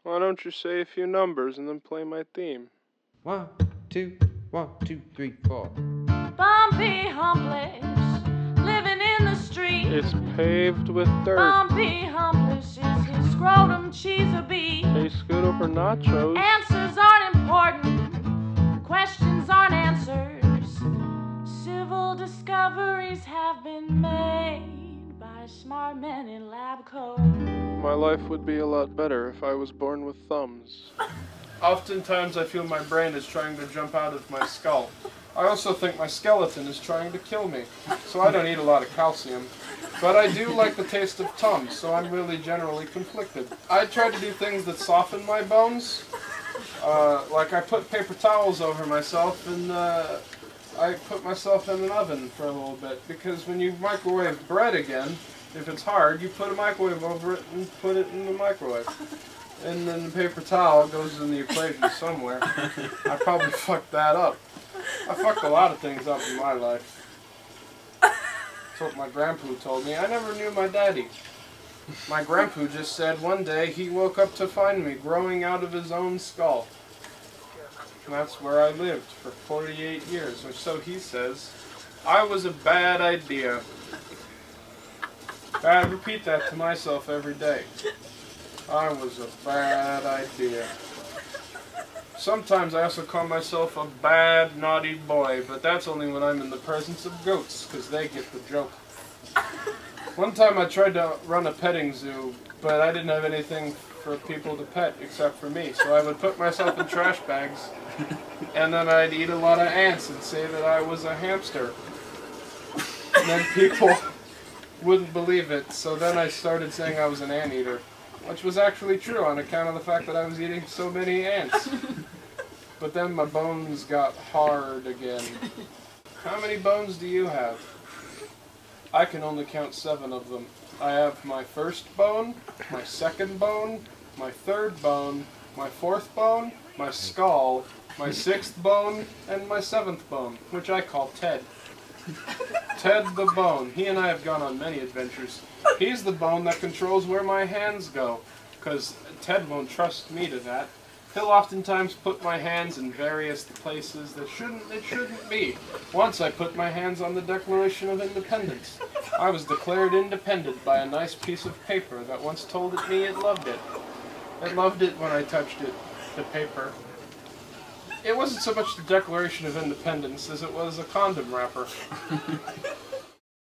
Why don't you say a few numbers and then play my theme? 1, 2, 1, 2, 3, 4. Bumpy, humbless, living in the street. It's paved with dirt. Bumpy, humbless, is his scrotum cheese a beat? Hey, scoot over nachos. Answers aren't important, questions aren't answers. Civil discoveries have been made by smart men in lab coats. My life would be a lot better if I was born with thumbs. Oftentimes I feel my brain is trying to jump out of my skull. I also think my skeleton is trying to kill me, so I don't eat a lot of calcium. But I do like the taste of Tums, so I'm really generally conflicted. I try to do things that soften my bones. Like I put paper towels over myself and I put myself in an oven for a little bit, because when you microwave bread again, if it's hard, you put a microwave over it and put it in the microwave. And then the paper towel goes in the equation somewhere. I probably fucked that up. I fucked a lot of things up in my life. That's what my grandpa told me. I never knew my daddy. My grandpa just said one day he woke up to find me growing out of his own skull. And that's where I lived for 48 years, or so he says. I was a bad idea. I repeat that to myself every day. I was a bad idea. Sometimes I also call myself a bad, naughty boy, but that's only when I'm in the presence of goats, because they get the joke. One time I tried to run a petting zoo, but I didn't have anything for people to pet except for me, so I would put myself in trash bags, and then I'd eat a lot of ants and say that I was a hamster. And then people wouldn't believe it, so then I started saying I was an anteater, which was actually true on account of the fact that I was eating so many ants. But then my bones got hard again. How many bones do you have? I can only count 7 of them. I have my first bone, my second bone, my third bone, my fourth bone, my skull, my 6th bone, and my 7th bone, which I call Ted. Ted the Bone. He and I have gone on many adventures. He's the bone that controls where my hands go, because Ted won't trust me to that. He'll oftentimes put my hands in various places that it shouldn't be. Once I put my hands on the Declaration of Independence. I was declared independent by a nice piece of paper that once told me it loved it. It loved it when I touched it, the paper. It wasn't so much the Declaration of Independence as it was a condom wrapper.